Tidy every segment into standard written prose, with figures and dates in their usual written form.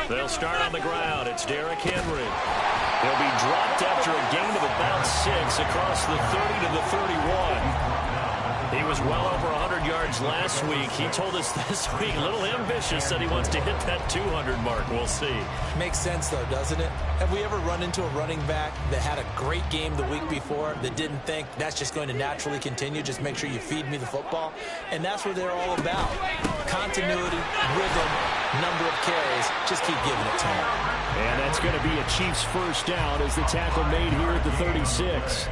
They'll start on the ground. It's Derrick Henry. He'll be dropped after a gain of about 6 across the 30 to the 31. He was well over 100 yards last week. He told us this week, a little ambitious, that he wants to hit that 200 mark. We'll see. Makes sense, though, doesn't it? Have we ever run into a running back that had a great game the week before that didn't think that's just going to naturally continue? Just make sure you feed me the football. And that's what they're all about. Continuity, rhythm, number of carries. Just keep giving it to him. And that's going to be a Chiefs first down as the tackle made here at the 36.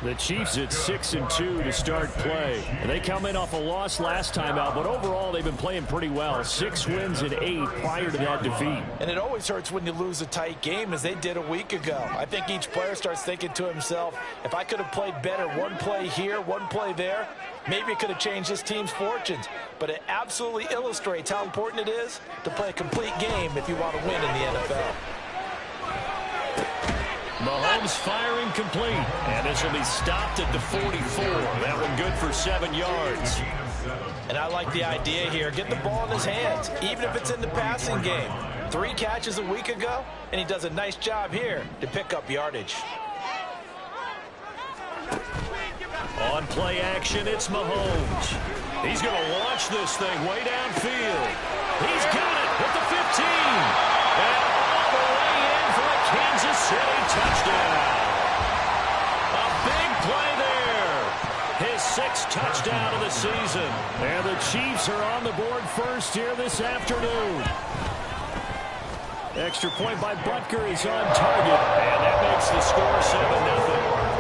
The Chiefs at 6-2 to start play. And they come in off a loss last time out, but overall they've been playing pretty well. 6 wins and 8 prior to that defeat. And it always hurts when you lose a tight game, as they did a week ago. I think each player starts thinking to himself, if I could have played better one play here, one play there, maybe it could have changed this team's fortunes. But it absolutely illustrates how important it is to play a complete game if you want to win in the NFL. Mahomes firing complete, and this will be stopped at the 44. That one good for 7 yards. And I like the idea here. Get the ball in his hands, even if it's in the passing game. 3 catches a week ago, and he does a nice job here to pick up yardage. On play action, it's Mahomes. He's going to launch this thing way downfield. He's got it at the 15. And all the way in for a Kansas City touchdown. A big play there. His 6th touchdown of the season. And the Chiefs are on the board first here this afternoon. Extra point by Butker is on target. And that makes the score 7-0.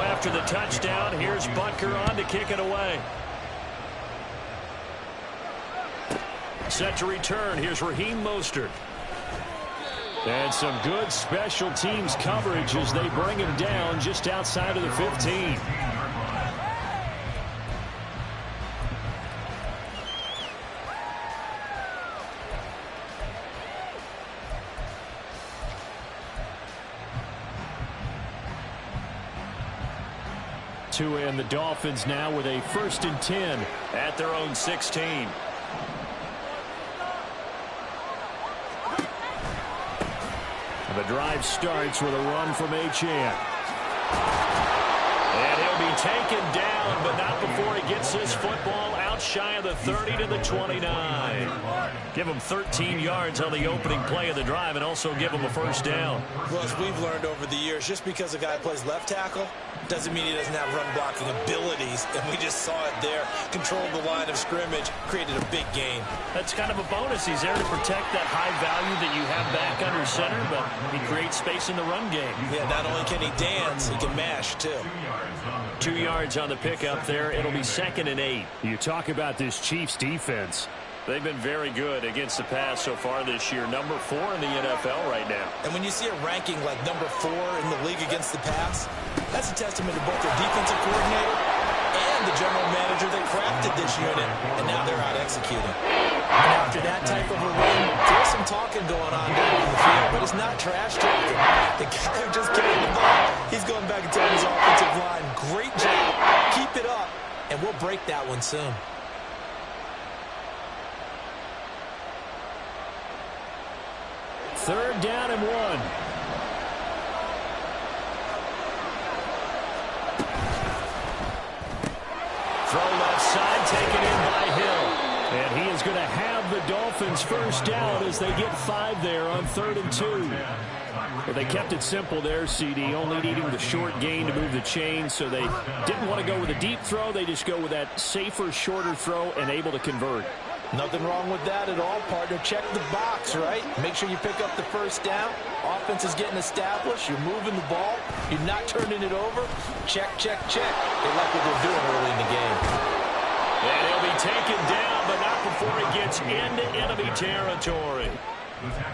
After the touchdown, here's Butker on to kick it away. Set to return, here's Raheem Mostert. And some good special teams coverage as they bring him down just outside of the 15. And the Dolphins now with a 1st and 10 at their own 16. The drive starts with a run from Achane. And he'll be taken down, but not before he gets his football out shy of the 30 to the 29. Give him 13 yards on the opening play of the drive and also give him a first down. Well, as we've learned over the years, just because a guy plays left tackle doesn't mean he doesn't have run blocking abilities, and we just saw it there. Controlled the line of scrimmage, created a big gain. That's kind of a bonus. He's there to protect that high value that you have back under center, but he creates space in the run game. Yeah, not only can he dance, he can mash, too. 2 yards on the pickup there. It'll be 2nd and 8. You talk about this Chiefs defense. They've been very good against the pass so far this year. Number 4 in the NFL right now. And when you see a ranking like number 4 in the league against the pass, that's a testament to both their defensive coordinator and the general manager that crafted this unit. And now they're out executing. And after that type of a run, there's some talking going on down in the field, but it's not trash talking. The guy who just carried the ball, he's going back and telling his offensive line, great job, keep it up, and we'll break that one soon. Third down and 1. Throw left side, taken in by Hill. And he is going to have the Dolphins first down as they get 5 there on 3rd and 2. But they kept it simple there, CD, only needing the short gain to move the chain, so they didn't want to go with a deep throw. They just go with that safer, shorter throw and able to convert. Nothing wrong with that at all, partner. Check the box, right? Make sure you pick up the first down. Offense is getting established. You're moving the ball. You're not turning it over. Check, check, check. They like what they're doing early in the game. And he'll be taken down, but not before he gets into enemy territory.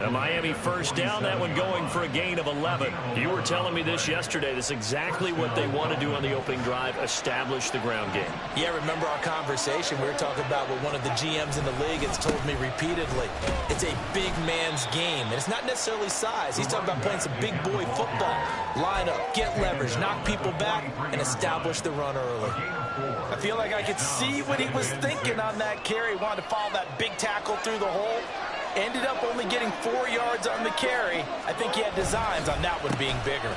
A Miami first down, that one going for a gain of 11. You were telling me this yesterday. This is exactly what they want to do on the opening drive, establish the ground game. Yeah, remember our conversation? We were talking about what one of the GMs in the league has told me repeatedly. It's a big man's game, and it's not necessarily size. He's talking about playing some big boy football. Line up, get leverage, knock people back, and establish the run early. I feel like I could see what he was thinking on that carry. Wanted to follow that big tackle through the hole. Ended up only getting 4 yards on the carry. I think he had designs on that one being bigger.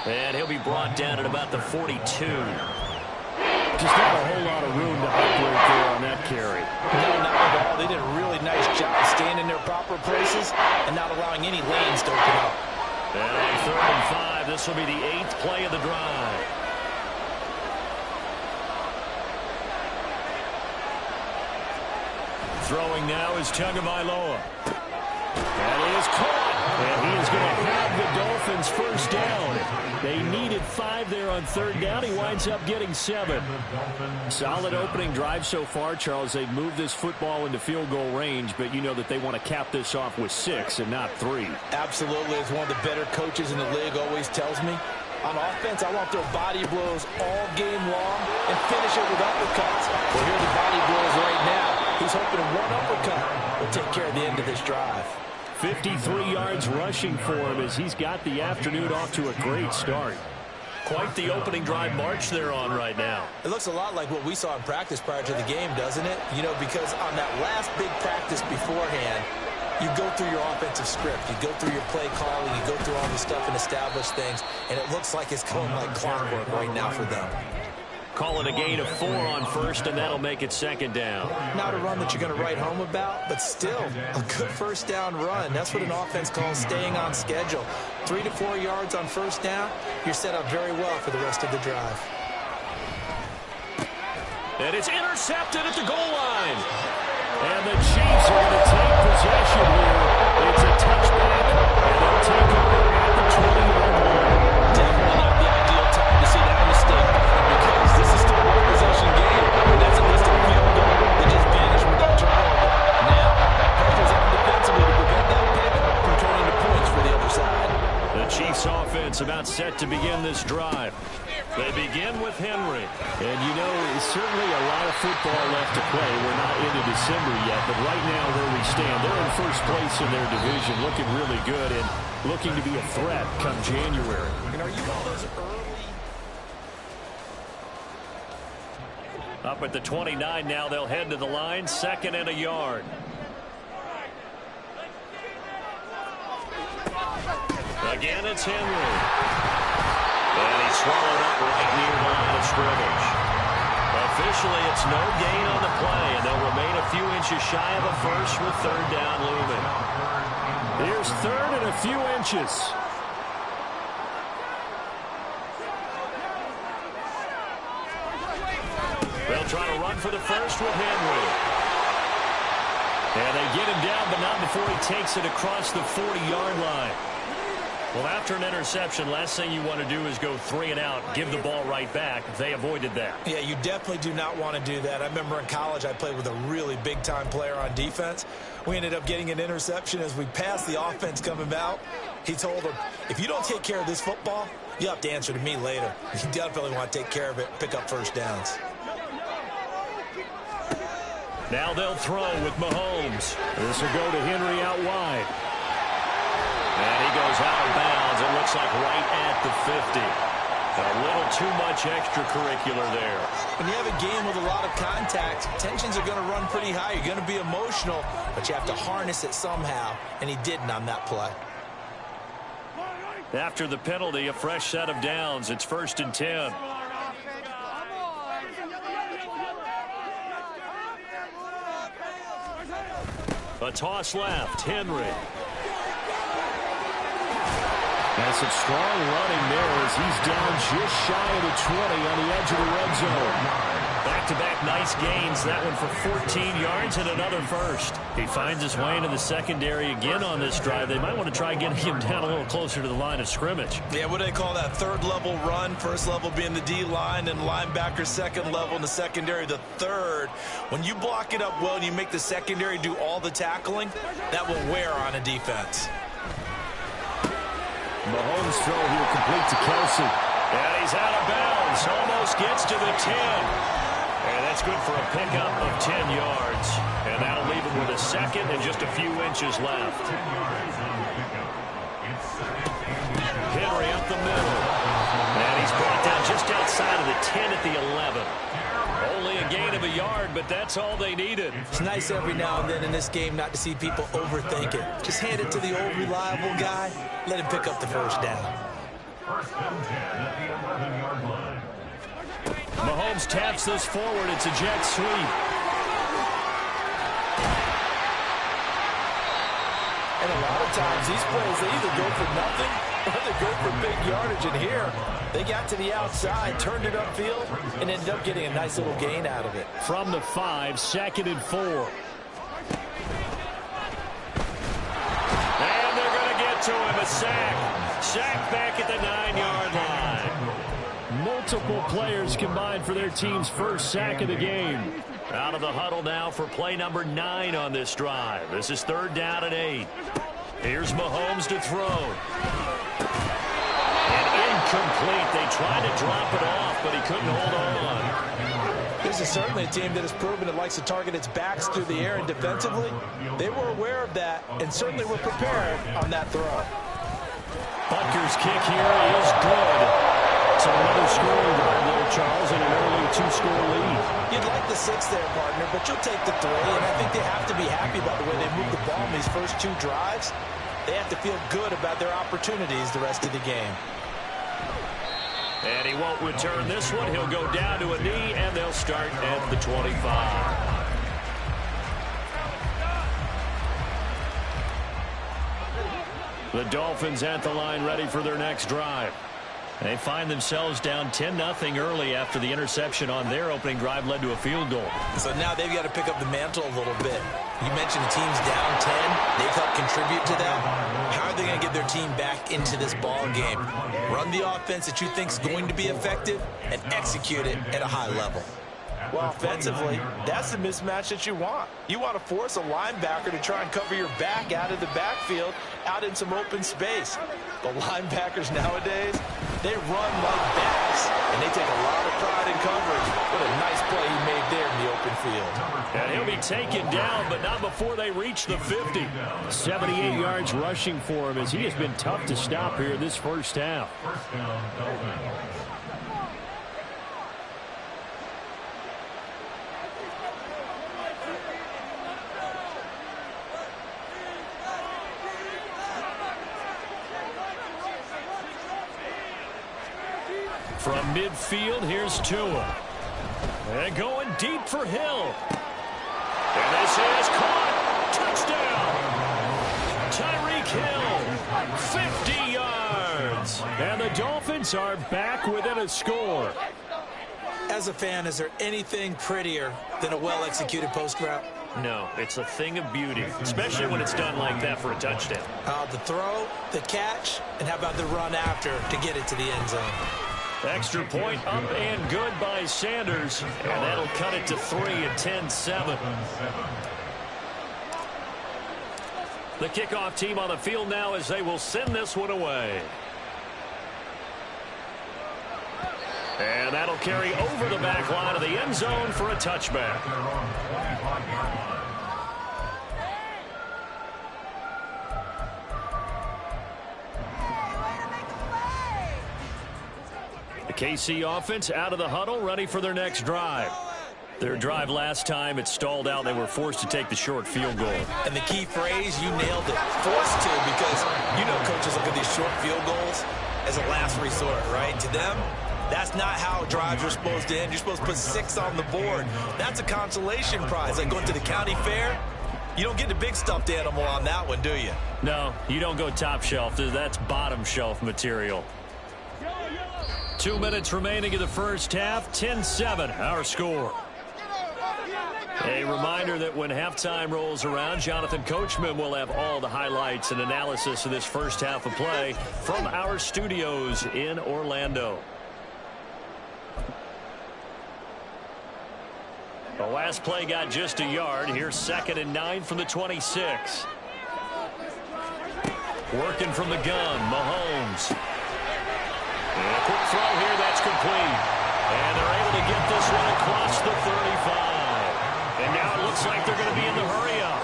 And he'll be brought down at about the 42. Just not a whole lot of room to operate there on that carry. No, not at all. They did a really nice job staying in their proper places and not allowing any lanes to open up. And on 3rd and 5, this will be the 8th play of the drive. Throwing now is Tagovailoa. That is caught. And he is going to have the Dolphins first down. They needed 5 there on 3rd down. He winds up getting 7. Solid opening drive so far, Charles. They've moved this football into field goal range, but you know that they want to cap this off with 6 and not 3. Absolutely. As one of the better coaches in the league always tells me, on offense, I want to throw body blows all game long and finish it with uppercuts. Well, here are the body blows right now. He's hoping one uppercut will take care of the end of this drive. 53 yards rushing for him as he's got the afternoon off to a great start. Quite the opening drive march they're on right now. It looks a lot like what we saw in practice prior to the game, doesn't it? You know, because on that last big practice beforehand, you go through your offensive script. You go through your play calling. You go through all this stuff and establish things. And it looks like it's going like clockwork right now for them. Call it a gain of 4 on 1st, and that'll make it 2nd down. Not a run that you're going to write home about, but still a good first down run. That's what an offense calls staying on schedule. 3 to 4 yards on 1st down, you're set up very well for the rest of the drive. And it's intercepted at the goal line. And the Chiefs are going to take possession here. It's a touchback, and they'll take over at the 20-yard line. Definitely not the ideal time to see that mistake, because this is still a one-possession game, and that's at least a field goal that just vanished without turnover. Now, pressure's on defensively to prevent that pivot from turning to points for the other side. The Chiefs offense about set to begin this drive. They begin with Henry. And, you know, it's certainly a lot of football left to play. We're not into December yet, but right now where we stand, they're in first place in their division, looking really good and looking to be a threat come January. And are you all those early? Up at the 29 now, they'll head to the line, 2nd and a yard. Again, it's Henry. And he's swallowed up right near the line of scrimmage. Officially, it's no gain on the play, and they'll remain a few inches shy of a first with 3rd down looming. Here's 3rd and a few inches. They'll try to run for the first with Henry. And they get him down, but not before he takes it across the 40-yard line. Well, after an interception, last thing you want to do is go 3 and out, give the ball right back. They avoided that. Yeah, you definitely do not want to do that. I remember in college I played with a really big-time player on defense. We ended up getting an interception as we passed the offense coming out. He told him, if you don't take care of this football, you'll have to answer to me later. You definitely want to take care of it, pick up first downs. Now they'll throw with Mahomes. This will go to Henry out wide. And he goes out of bounds. It looks like right at the 50. A little too much extracurricular there. When you have a game with a lot of contact, tensions are going to run pretty high. You're going to be emotional, but you have to harness it somehow, and he didn't on that play. After the penalty, a fresh set of downs. It's 1st and 10. A toss left. Henry. That's some strong running there as he's down just shy of the 20 on the edge of the red zone. Back-to-back nice gains. That one for 14 yards and another first. He finds his way into the secondary again on this drive. They might want to try getting him down a little closer to the line of scrimmage. Yeah, what do they call that? Third level run. First level being the D-line, and linebacker second level, and the secondary the third. When you block it up well and you make the secondary do all the tackling, that will wear on a defense. Mahomes' throw here complete to Kelsey. And he's out of bounds. Almost gets to the 10. And that's good for a pickup of 10 yards. And that'll leave him with a second and just a few inches left. Henry up the middle. And he's brought down just outside of the 10 at the 11. Only a gain of a yard, but that's all they needed. It's nice every now and then in this game not to see people overthink it. Just hand it to the old reliable guy. Let him pick up the first down. Mahomes taps this forward. It's a jet sweep. And a lot of times these plays, they either go for nothing or they go for big yardage. And here, they got to the outside, turned it upfield, and ended up getting a nice little gain out of it. From the 5, 2nd and 4. And they're going to get to him. A sack. Sack back at the 9-yard line. Multiple players combined for their team's first sack of the game. Out of the huddle now for play number 9 on this drive. This is 3rd down and 8. Here's Mahomes to throw. And incomplete. They tried to drop it off, but he couldn't hold on. This is certainly a team that has proven it likes to target its backs through the air, and defensively, they were aware of that and certainly were prepared on that throw. Butker's kick here is good. So another scoring drive there, Charles, and an early 2-score lead. You'd like the 6 there, partner, but you'll take the 3, and I think they have to be happy about the way they moved the ball in these first 2 drives. They have to feel good about their opportunities the rest of the game. And he won't return this one. He'll go down to a knee, and they'll start at the 25. The Dolphins at the line ready for their next drive. They find themselves down 10-0 early after the interception on their opening drive led to a field goal. So now they've got to pick up the mantle a little bit. You mentioned the team's down 10. They've helped contribute to that. How are they going to get their team back into this ball game? Run the offense that you think is going to be effective and execute it at a high level. Well, offensively, that's the mismatch that you want. You want to force a linebacker to try and cover your back out of the backfield, out in some open space. The linebackers nowadays, they run like backs, and they take a lot of pride in coverage. What a nice play he made there in the open field. And he'll be taken down, but not before they reach the 50. 78 yards rushing for him as he has been tough to stop here this first half. From midfield, here's Tua. And going deep for Hill. And this is caught. Touchdown. Tyreek Hill. 50 yards. And the Dolphins are back within a score. As a fan, is there anything prettier than a well-executed post route? No, it's a thing of beauty, especially when it's done like that for a touchdown. The throw, the catch, and how about the run after to get it to the end zone? Extra point up and good by Sanders. And that'll cut it to 3 at 10-7. The kickoff team on the field now as they will send this one away. And that'll carry over the back line of the end zone for a touchback. The KC offense out of the huddle, ready for their next drive. Their drive last time, it stalled out. They were forced to take the short field goal. And the key phrase, you nailed it. Forced to, because you know coaches look at these short field goals as a last resort, right? To them, that's not how drives are supposed to end. You're supposed to put 6 on the board. That's a consolation prize. Like going to the county fair, you don't get the big stuffed animal on that one, do you? No, you don't go top shelf. That's bottom shelf material. 2 minutes remaining in the first half. 10-7, our score. A reminder that when halftime rolls around, Jonathan Coachman will have all the highlights and analysis of this first half of play from our studios in Orlando. The last play got just a yard. Here's 2nd and 9 from the 26. Working from the gun, Mahomes. And a quick throw here, that's complete. And they're able to get this one across the 35. And now it looks like they're going to be in the hurry-up.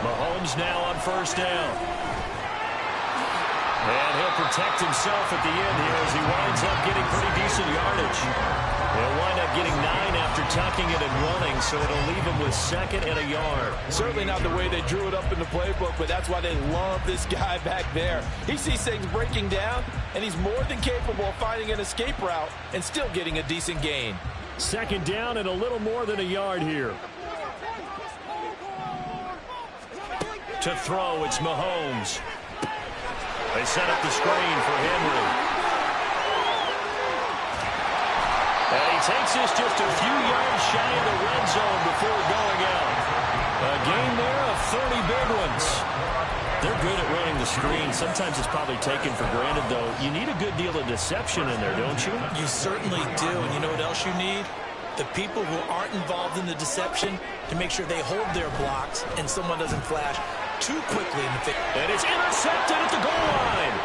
Mahomes now on first down. And he'll protect himself at the end here as he winds up getting pretty decent yardage. He'll wind up getting 9 after tucking it and running, so it'll leave him with 2nd and a yard. Certainly not the way they drew it up in the playbook, but that's why they love this guy back there. He sees things breaking down, and he's more than capable of finding an escape route and still getting a decent gain. 2nd down and a little more than a yard here. To throw, it's Mahomes. They set up the screen for Henry. And he takes this just a few yards shy of the red zone before going out. A gain there of 30 big ones. They're good at running the screen. Sometimes it's probably taken for granted, though. You need a good deal of deception in there, don't you? You certainly do. And you know what else you need? The people who aren't involved in the deception to make sure they hold their blocks and someone doesn't flash too quickly in the field. And it's intercepted at the goal line.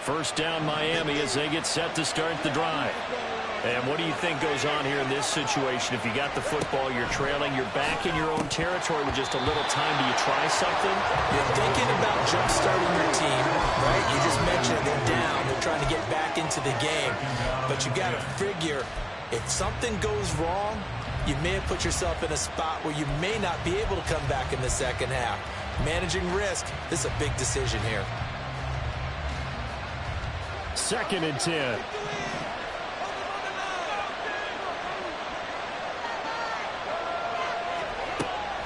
First down Miami as they get set to start the drive. And what do you think goes on here in this situation? If you got the football, you're trailing, you're back in your own territory with just a little time. Do you try something? You're thinking about jump-starting your team, right? You just mentioned they're down. They're trying to get back into the game. But you got to figure, if something goes wrong, you may have put yourself in a spot where you may not be able to come back in the second half. Managing risk, this is a big decision here. 2nd and 10.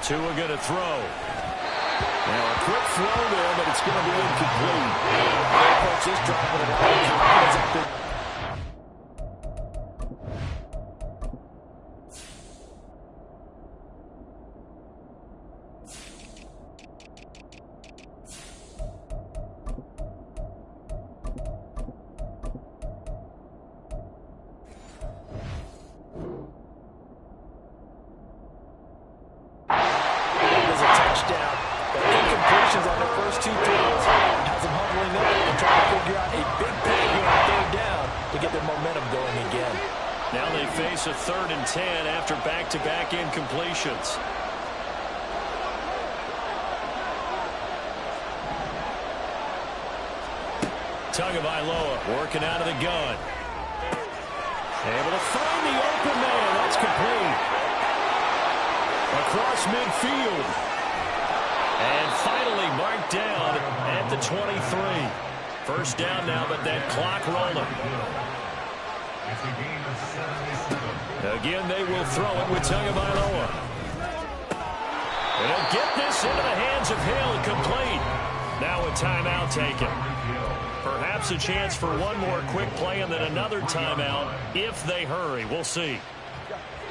Tua going to throw. Now a quick throw there, but it's going to be incomplete. Folks, just dropping it out. A 3rd and 10 after back-to-back incompletions. Tagovailoa working out of the gun. Able to find the open man. That's complete. Across midfield. And finally marked down at the 23. First down now, but that clock rolling. Again, they will throw it with Tagovailoa. And he'll get this into the hands of Hill, complete. Now a timeout taken. Perhaps a chance for one more quick play and then another timeout if they hurry. We'll see.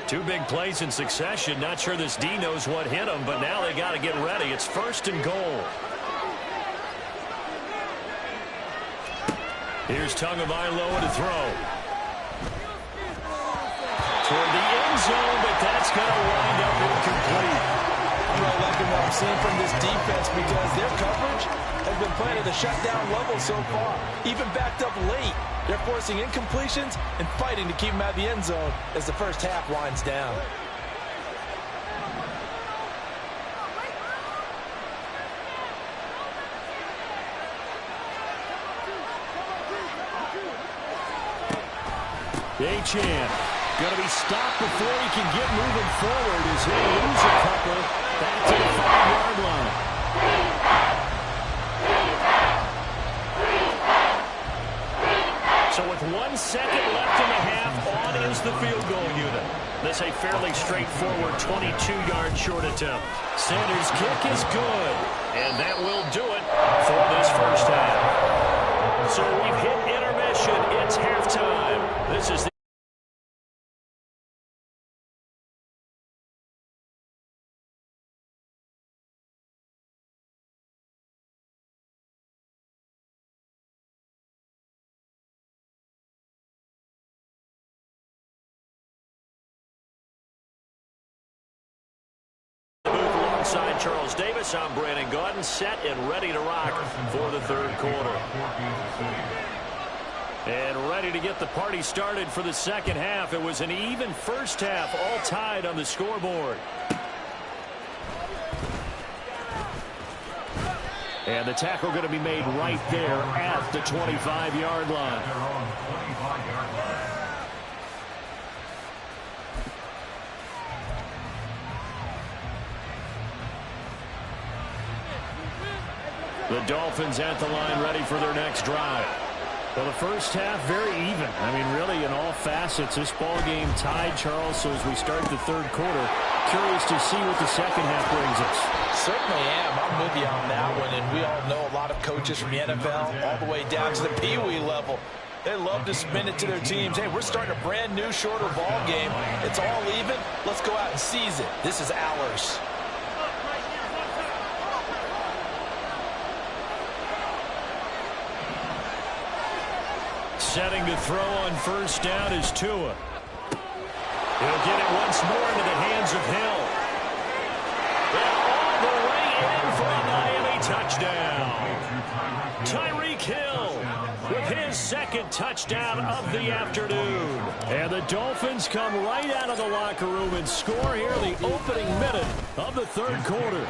2 big plays in succession. Not sure this D knows what hit them, but now they got to get ready. It's 1st and goal. Here's Tagovailoa to throw. Toward the end zone, but that's going to wind up incomplete. I'm really liking what I'm seeing from this defense because their coverage has been playing at a shutdown level so far. Even backed up late, they're forcing incompletions and fighting to keep them out of the end zone as the first half winds down. Achane going to be stopped before he can get moving forward as he'll lose a couple back to the 5-yard line. So with 1 second left in the half, on is the field goal unit. This a fairly straightforward 22-yard short attempt. Sanders' kick is good, and that will do it for this first half. So we've hit intermission. It's halftime. This is alongside Charles Davis. I'm Brandon Gaudin, set and ready to rock for the third quarter. And ready to get the party started for the second half. It was an even first half, all tied on the scoreboard. And the tackle going to be made right there at the 25-yard line. The Dolphins at the line, ready for their next drive. Well, the first half, very even. I mean, really, in all facets, this ball game tied, Charles. So as we start the third quarter, curious to see what the second half brings us. Certainly am. I'm with you on that one. And we all know a lot of coaches from the NFL all the way down to the Pee-wee level. They love to spin it to their teams. Hey, we're starting a brand new, shorter ball game. It's all even. Let's go out and seize it. This is ours. Setting to throw on first down is Tua. He'll get it once more into the hands of Hill. And all the way in for a Miami touchdown. Tyreek Hill with his second touchdown of the afternoon. And the Dolphins come right out of the locker room and score here in the opening minute of the third quarter.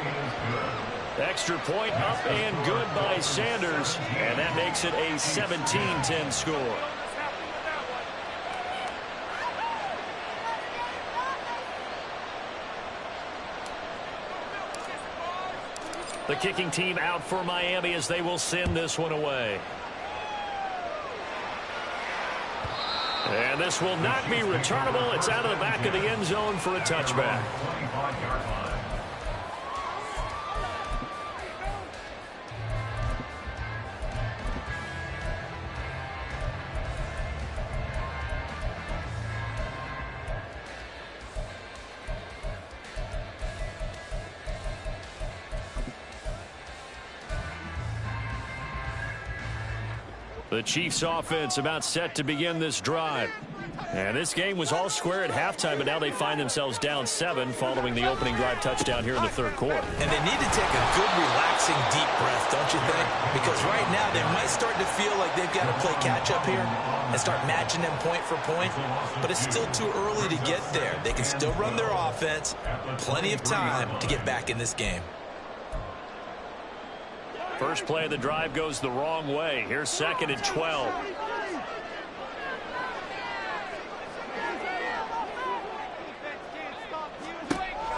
Extra point up and good by Sanders, and that makes it a 17-10 score. The kicking team out for Miami as they will send this one away. And this will not be returnable. It's out of the back of the end zone for a touchback. The Chiefs offense about set to begin this drive. And this game was all square at halftime, but now they find themselves down 7 following the opening drive touchdown here in the third quarter. And they need to take a good, relaxing, deep breath, don't you think? Because right now they might start to feel like they've got to play catch-up here and start matching them point for point. But it's still too early to get there. They can still run their offense. Plenty of time to get back in this game. First play of the drive goes the wrong way. Here's second and 12.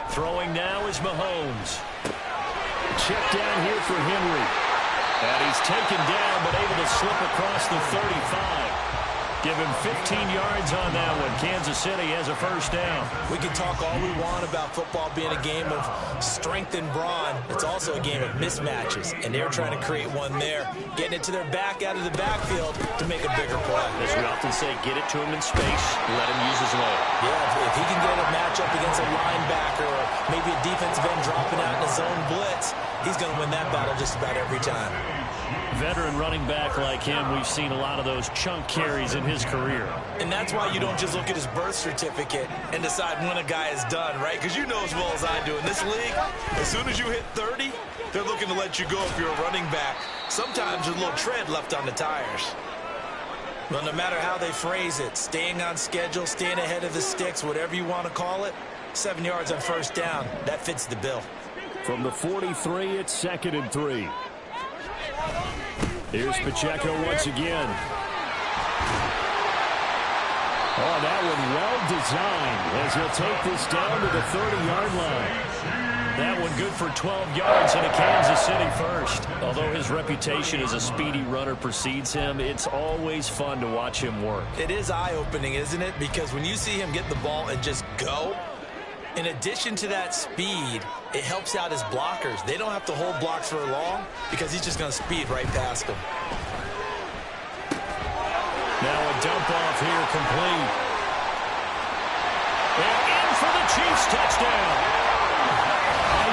Throwing now is Mahomes. Check down here for Henry. And he's taken down but able to slip across the 35. Give him 15 yards on that one. Kansas City has a first down. We can talk all we want about football being a game of strength and brawn. It's also a game of mismatches, and they're trying to create one there, getting it to their back out of the backfield to make a bigger play. As we often say, get it to him in space, let him use his leg. Yeah, if he can get a matchup against a linebacker or maybe a defensive end dropping out in a zone blitz, he's going to win that battle just about every time. Veteran running back like him, we've seen a lot of those chunk carries in his career. And that's why you don't just look at his birth certificate and decide when a guy is done, right? Because you know as well as I do, in this league, as soon as you hit 30, they're looking to let you go if you're a running back. Sometimes there's a little tread left on the tires. But no matter how they phrase it, staying on schedule, staying ahead of the sticks, whatever you want to call it, 7 yards on first down, that fits the bill. From the 43, it's second and 3. Here's Pacheco once again. Oh, that one well designed as he'll take this down to the 30-yard line. That one good for 12 yards and a Kansas City first. Although his reputation as a speedy runner precedes him, it's always fun to watch him work. It is eye-opening, isn't it? Because when you see him get the ball and just go, in addition to that speed, it helps out his blockers. They don't have to hold blocks for long because he's just going to speed right past them. Now a dump off here complete. And in for the Chiefs touchdown.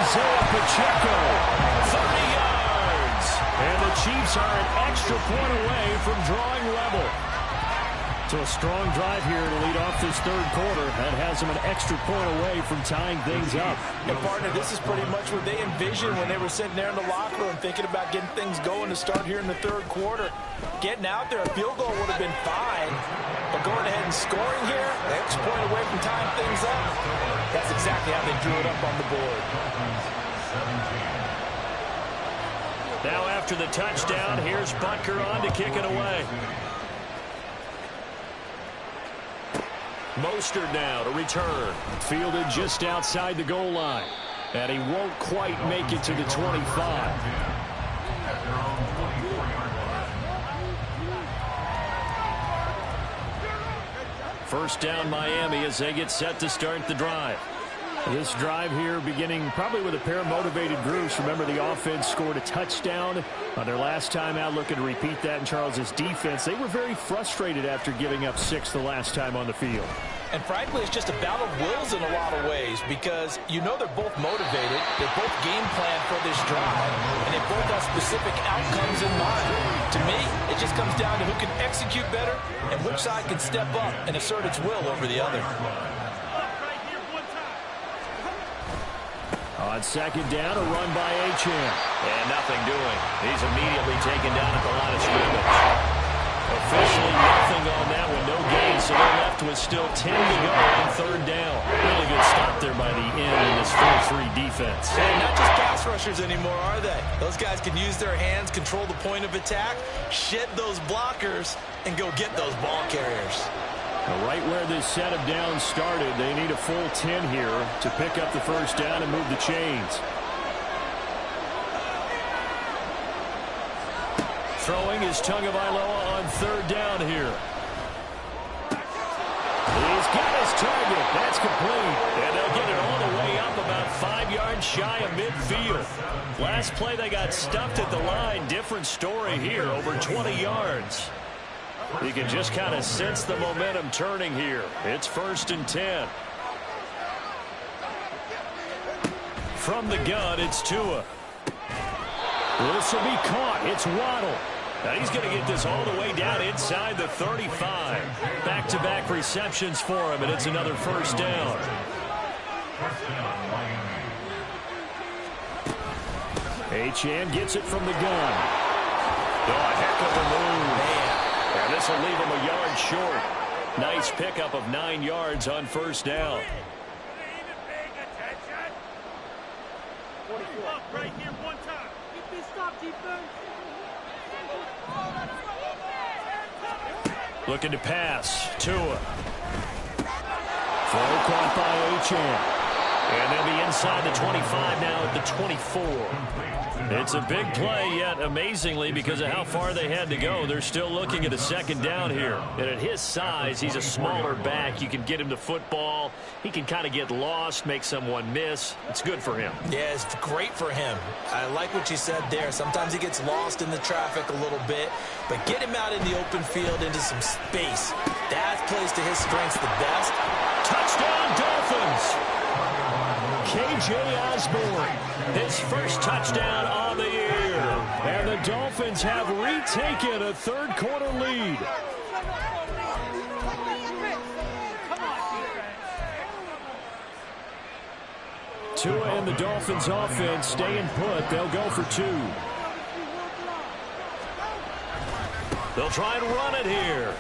Isaiah Pacheco, 30 yards. And the Chiefs are an extra point away from drawing level. So a strong drive here to lead off this third quarter. That has them an extra point away from tying things up. And partner, this is pretty much what they envisioned when they were sitting there in the locker room thinking about getting things going to start here in the third quarter. Getting out there, a field goal would have been fine. But going ahead and scoring here, an extra point away from tying things up, that's exactly how they drew it up on the board. Now after the touchdown, here's Butker on to kick it away. Mostert now to return. Fielded just outside the goal line. And he won't quite make it to the 25. First down Miami as they get set to start the drive. This drive here beginning probably with a pair of motivated groups. Remember, the offense scored a touchdown on their last time out. Looking to repeat that in Charles' defense. They were very frustrated after giving up 6 the last time on the field. And frankly, it's just a battle of wills in a lot of ways because you know they're both motivated. They're both game planned for this drive, and they both have specific outcomes in mind. To me, it just comes down to who can execute better and which side can step up and assert its will over the other. On second down, a run by Achane. And nothing doing. He's immediately taken down at the line of scrimmage. Officially nothing on that one. No gain, so they're left with still 10 to go on third down. Really good stop there by the end in this 4-3 defense. And not just pass rushers anymore, are they? Those guys can use their hands, control the point of attack, shed those blockers, and go get those ball carriers. Right where this set of downs started, they need a full 10 here to pick up the first down and move the chains. Throwing is Tagovailoa on third down here. He's got his target. That's complete. And they'll get it all the way up about 5 yards shy of midfield. Last play they got stuffed at the line. Different story here, over 20 yards. You can just kind of sense the momentum turning here. It's 1st and 10. From the gun, it's Tua. This will be caught. It's Waddle. Now he's going to get this all the way down inside the 35. Back-to-back receptions for him, and it's another first down. Achane gets it from the gun. Oh, a heck of a move. And this will leave him a yard short. Nice pickup of 9 yards on first down. Right here, one time. Get this stop, defense. Looking to pass. Tua. Throw caught by Achane. And they'll be inside the 25 now at the 24. It's a big play, yet amazingly, because of how far they had to go, they're still looking at a second down here. And at his size, he's a smaller back. You can get him the football. He can kind of get lost, make someone miss. It's good for him. Yeah, it's great for him. I like what you said there. Sometimes he gets lost in the traffic a little bit, but get him out in the open field into some space. That plays to his strengths the best. Touchdown, Dolphins! K.J. Osborne, his first touchdown on the year. And the Dolphins have retaken a third quarter lead. Tua and the Dolphins offense staying put. They'll go for 2. They'll try and run it here.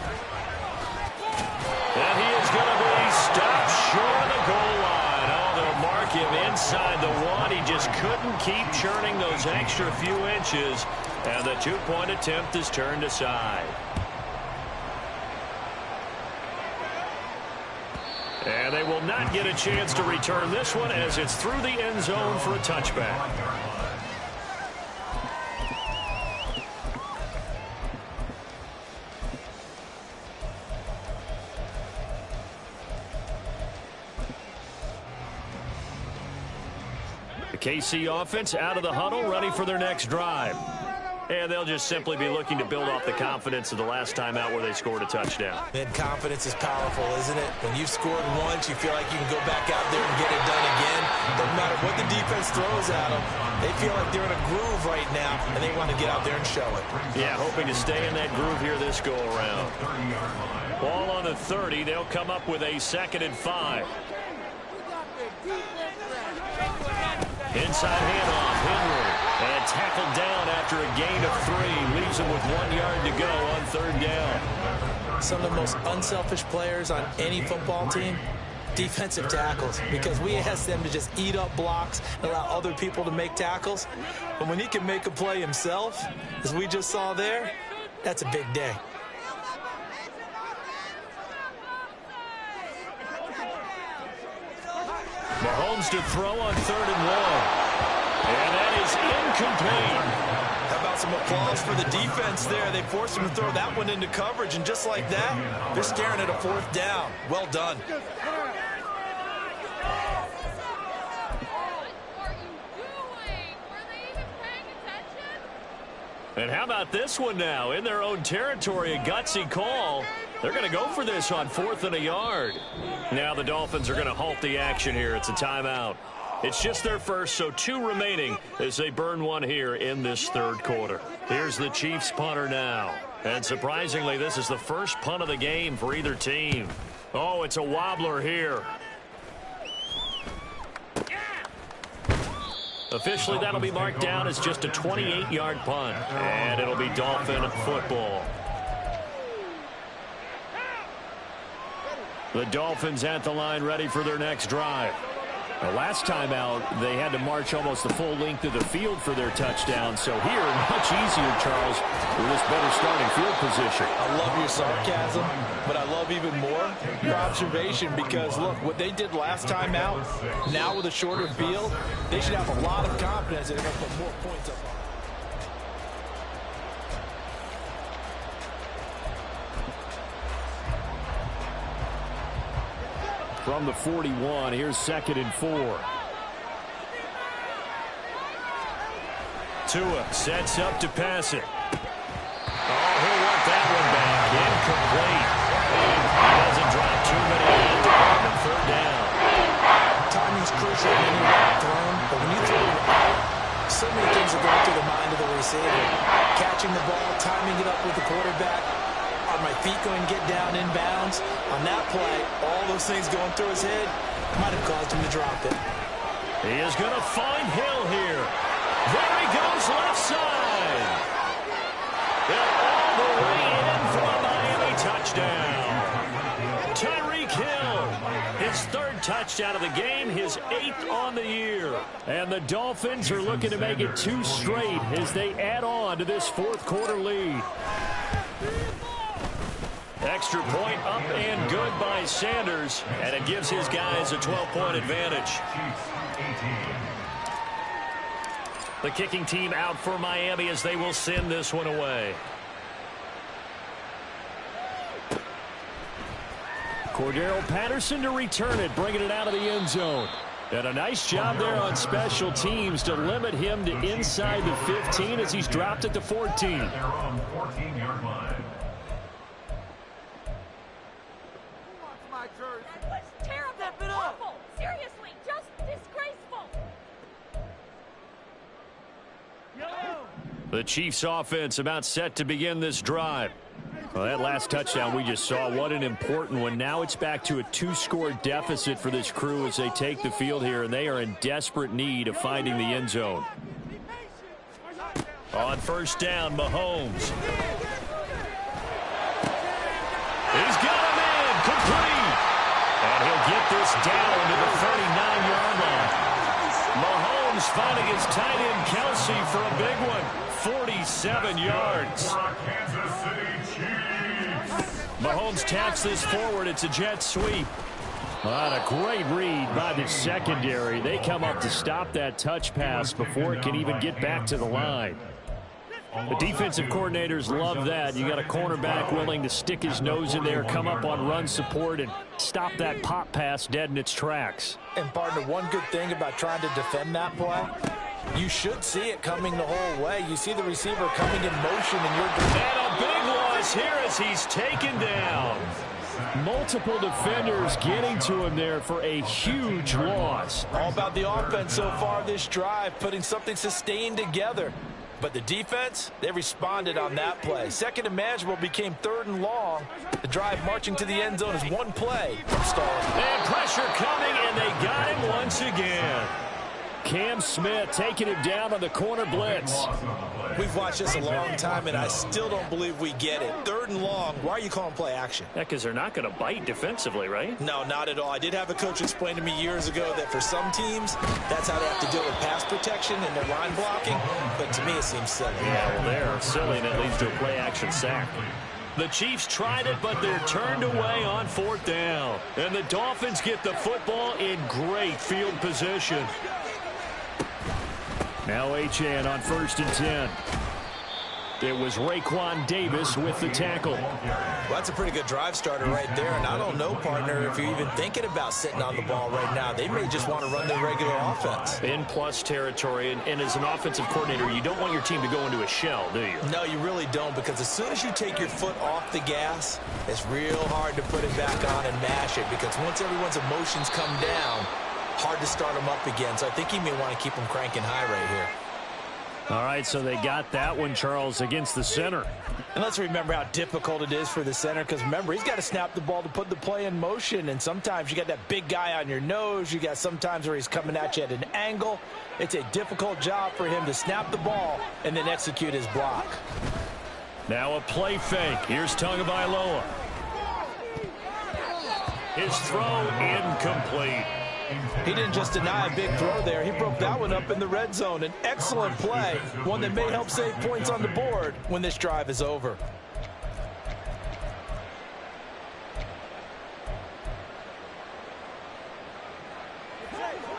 And he is going to be stopped short of the goal line. Mark him inside the 1. He just couldn't keep churning those extra few inches, and the 2-point attempt is turned aside. And they will not get a chance to return this one as it's through the end zone for a touchback. The KC offense out of the huddle, ready for their next drive. And they'll just simply be looking to build off the confidence of the last time out where they scored a touchdown. And confidence is powerful, isn't it? When you've scored once, you feel like you can go back out there and get it done again. No matter what the defense throws at them, they feel like they're in a groove right now, and they want to get out there and show it. Yeah, hoping to stay in that groove here this go-around. Ball on the 30. They'll come up with a 2nd and 5. Inside handoff, Henry. And tackled down after a gain of 3. Leaves him with 1 yard to go on 3rd down. Some of the most unselfish players on any football team, defensive tackles, because we ask them to just eat up blocks and allow other people to make tackles. But when he can make a play himself, as we just saw there, that's a big day. Mahomes to throw on 3rd and 1. And that is incomplete. How about some applause for the defense there? They forced him to throw that one into coverage, and just like that, they're staring at a 4th down. Well done. And how about this one now? In their own territory, a gutsy call. They're going to go for this on 4th and a yard. Now the Dolphins are going to halt the action here. It's a timeout. It's just their first, so 2 remaining as they burn one here in this 3rd quarter. Here's the Chiefs punter now. And surprisingly, this is the first punt of the game for either team. Oh, it's a wobbler here. Officially, that'll be marked down as just a 28-yard punt. And it'll be Dolphin football. The Dolphins at the line ready for their next drive. The last time out, they had to march almost the full length of the field for their touchdown. So here, much easier, Charles, with this better starting field position. I love your sarcasm, but I love even more your observation because, look, what they did last time out, now with a shorter field, they should have a lot of confidence that they're going to put more points up on. From the 41, here's 2nd and 4. Tua sets up to pass it. Oh, he'll want that one back. Incomplete. He doesn't drop too many in the department. 3rd down. Timing's crucial when you're well thrown, but when you throw it out, so many things are going through the mind of the receiver. Catching the ball, timing it up with the quarterback. Are my feet going to get down inbounds? On that play, all those things going through his head might have caused him to drop it. He is going to find Hill here. There he goes, left side. They're all the way in for a Miami touchdown. Tyreek Hill, his 3rd touchdown of the game, his 8th on the year. And the Dolphins are looking to make it 2 straight as they add on to this 4th quarter lead. Extra point up and good by Sanders, and it gives his guys a 12-point advantage. The kicking team out for Miami as they will send this one away. Cordero Patterson to return it, bringing it out of the end zone. And a nice job there on special teams to limit him to inside the 15 as he's dropped at the 14. Seriously, just disgraceful. The Chiefs offense about set to begin this drive. Well, that last touchdown we just saw, what an important one. Now it's back to a 2-score deficit for this crew as they take the field here, and they are in desperate need of finding the end zone. On 1st down, Mahomes. He's got him in, complete. And he'll get this down to the 39-yard line. Mahomes finding his tight end Kelsey for a big one. 47 yards. Mahomes taps this forward. It's a jet sweep. What a great read by the secondary. They come up to stop that touch pass before it can even get back to the line. The defensive coordinators love that. You got a cornerback willing to stick his nose in there, come up on run support, and stop that pop pass dead in its tracks. And, partner, one good thing about trying to defend that play, you should see it coming the whole way. You see the receiver coming in motion, and you're... And a big loss here as he's taken down. Multiple defenders getting to him there for a huge loss. All about the offense so far this drive, putting something sustained together. But the defense, they responded on that play. Second and manageable became third and long. The drive marching to the end zone is one play from Starling. And pressure coming, and they got him once again. Cam Smith taking him down on the corner blitz. We've watched this a long time, and I still don't believe we get it. Third and long, why are you calling play action? Yeah, because they're not going to bite defensively, right? No, not at all. I did have a coach explain to me years ago that for some teams, that's how they have to deal with pass protection and their line blocking. But to me, it seems silly. Yeah, well, they're silly, and it leads to a play action sack. The Chiefs tried it, but they're turned away on fourth down. And the Dolphins get the football in great field position. Now Achane on 1st and 10. It was Raekwon Davis with the tackle. Well, that's a pretty good drive starter right there. And I don't know, partner, if you're even thinking about sitting on the ball right now. They may just want to run their regular offense. In plus territory, and as an offensive coordinator, you don't want your team to go into a shell, do you? No, you really don't, because as soon as you take your foot off the gas, it's real hard to put it back on and mash it, because once everyone's emotions come down, hard to start them up again. So I think he may want to keep them cranking high right here. All right, so they got that one, Charles, against the center. And let's remember how difficult it is for the center, because remember, he's got to snap the ball to put the play in motion, and sometimes you got that big guy on your nose. You got sometimes where he's coming at you at an angle. It's a difficult job for him to snap the ball and then execute his block. Now a play fake. Here's Tagovailoa. His throw incomplete. He didn't just deny a big throw there. He broke that one up in the red zone. An excellent play, one that may help save points on the board when this drive is over.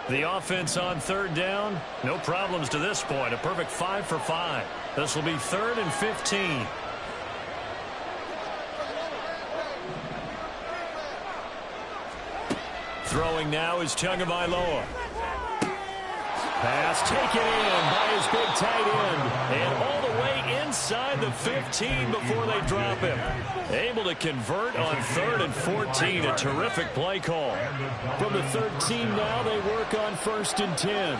The offense on third down. No problems to this point. A perfect 5 for 5. This will be 3rd and 15. Throwing now is Tagovailoa. Pass taken in by his big tight end. And all the way inside the 15 before they drop him. Able to convert on 3rd and 14. A terrific play call. From the 13 now, they work on 1st and 10.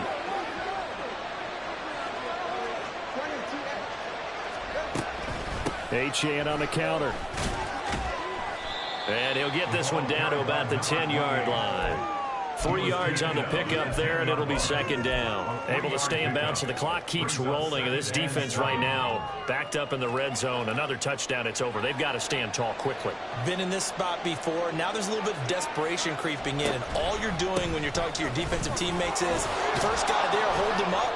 Achane on the counter. And he'll get this one down to about the 10-yard line. 3 yards on the pickup there, and it'll be 2nd down. Able to stay in bounds, so the clock keeps rolling. And this defense right now backed up in the red zone. Another touchdown, it's over. They've got to stand tall quickly. Been in this spot before. Now there's a little bit of desperation creeping in. And all you're doing when you're talking to your defensive teammates is, first guy there, hold him up.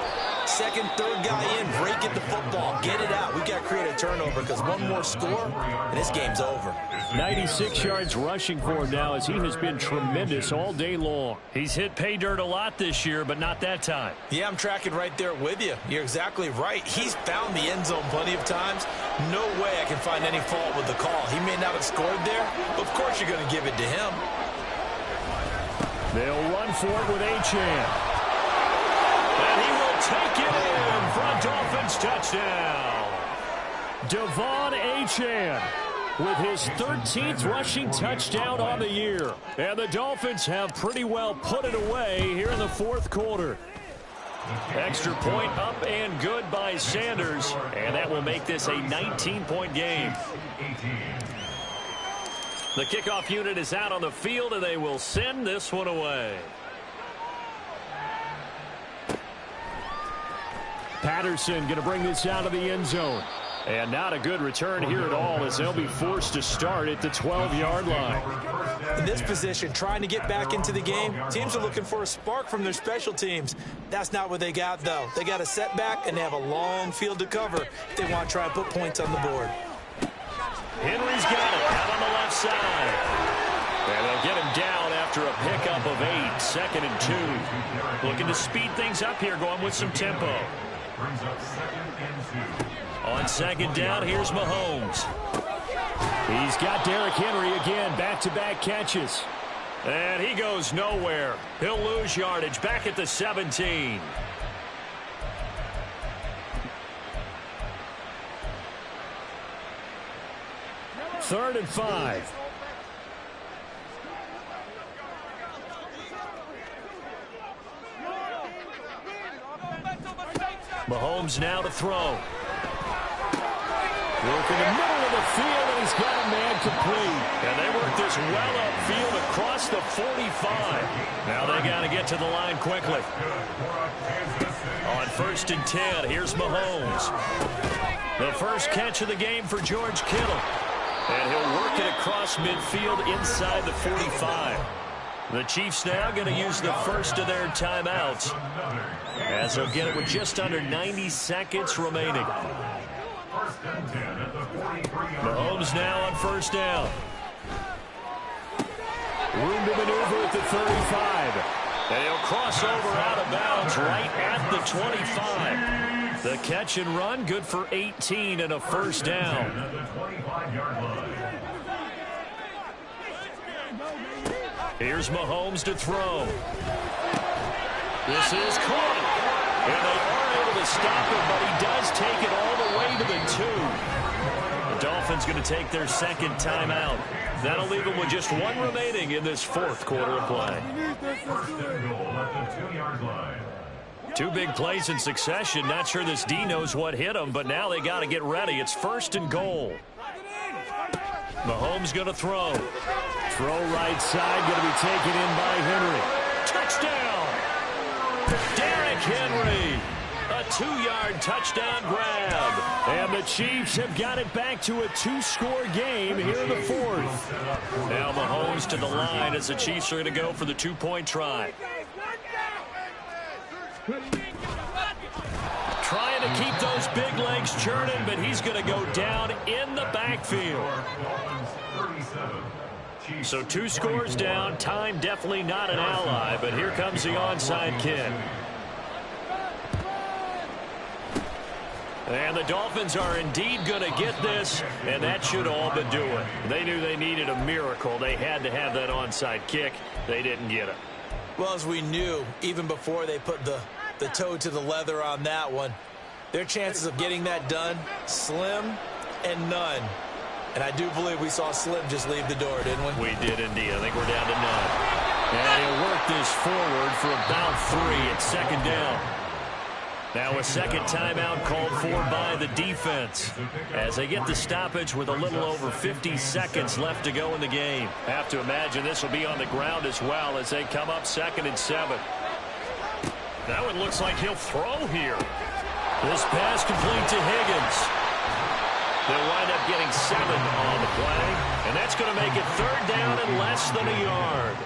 Second, third guy in, break at the football. Get it out. We've got to create a turnover, because one more score, and this game's over. 96 yards rushing for him now, as he has been tremendous all day long. He's hit pay dirt a lot this year, but not that time. Yeah, I'm tracking right there with you. You're exactly right. He's found the end zone plenty of times. No way I can find any fault with the call. He may not have scored there, but of course you're going to give it to him. They'll run for it with Achane. And he will take it in for a Dolphins touchdown. Devon Achane with his 13th rushing touchdown on the year. And the Dolphins have pretty well put it away here in the 4th quarter. Extra point up and good by Sanders. And that will make this a 19-point game. The kickoff unit is out on the field, and they will send this one away. Patterson going to bring this out of the end zone. And not a good return here at all, as they'll be forced to start at the 12-yard line. In this position, trying to get back into the game, teams are looking for a spark from their special teams. That's not what they got, though. They got a setback, and they have a long field to cover if they want to try and put points on the board. Henry's got it out on the left side. And they'll get him down after a pickup of 8, 2nd and 2. Looking to speed things up here, going with some tempo. On 2nd down, here's Mahomes. He's got Derrick Henry again, back-to-back catches. And he goes nowhere. He'll lose yardage back at the 17. Third and 5. Mahomes now to throw. Work in the middle of the field, and he's got a man complete. And they work this well upfield across the 45. Now they got to get to the line quickly. On 1st and 10, here's Mahomes. The first catch of the game for George Kittle. And he'll work it across midfield inside the 45. The Chiefs now going to use the first of their timeouts, as they'll get it with just under 90 seconds remaining. Mahomes now on 1st down. Room to maneuver at the 35. And he'll cross over out of bounds right at the 25. The catch and run, good for 18 and a 1st down. Here's Mahomes to throw. This is caught. And they are able to stop him, but he does take it all the way to the 2. The Dolphins going to take their 2nd timeout. That'll leave them with just 1 remaining in this 4th quarter of play. 2 big plays in succession. Not sure this D knows what hit him, but now they got to get ready. It's 1st and goal. Mahomes going to throw. Throw right side, going to be taken in by Henry. Touchdown! Derrick Henry. A 2-yard touchdown grab. And the Chiefs have got it back to a 2-score game here in the 4th. Now Mahomes to the line as the Chiefs are going to go for the 2-point try. Trying to keep those big legs churning, but he's going to go down in the backfield. So 2 scores down. Time definitely not an ally, but here comes the onside kick. And the Dolphins are indeed going to get this, and that should all but do it. They knew they needed a miracle. They had to have that onside kick. They didn't get it. Well, as we knew, even before they put the toe to the leather on that one, their chances of getting that done, slim and none. And I do believe we saw Slim just leave the door, didn't we? We did indeed. I think we're down to none. And he'll work this forward for about 3 at 2nd down. Now a 2nd timeout called for by the defense as they get the stoppage with a little over 50 seconds left to go in the game. Have to imagine this will be on the ground as well as they come up 2nd and 7. That one looks like he'll throw here. This pass complete to Higgins. They'll wind up getting 7 on the play, and that's going to make it 3rd down and less than a yard.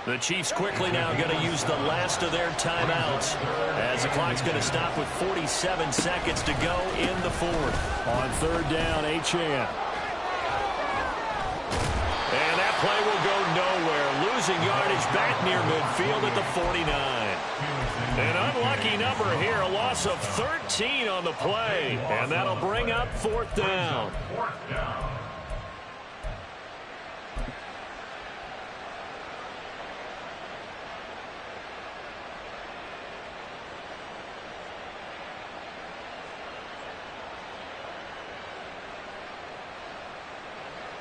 The Chiefs quickly now going to use the last of their timeouts as the clock's going to stop with 47 seconds to go in the 4th. On 3rd down, HN. And that play will go nowhere, losing yardage back near midfield at the 49. An unlucky number here, a loss of 13 on the play, and that'll bring up 4th down.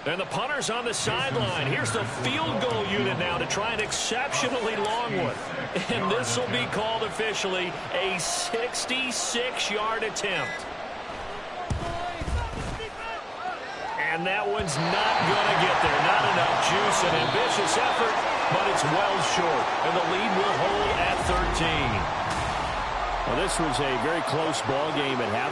And the punter's on the sideline. Here's the field goal unit now to try an exceptionally long one. And this will be called officially a 66-yard attempt. And that one's not going to get there. Not enough juice, an ambitious effort, but it's well short. And the lead will hold at 13. Well, this was a very close ball game at halftime.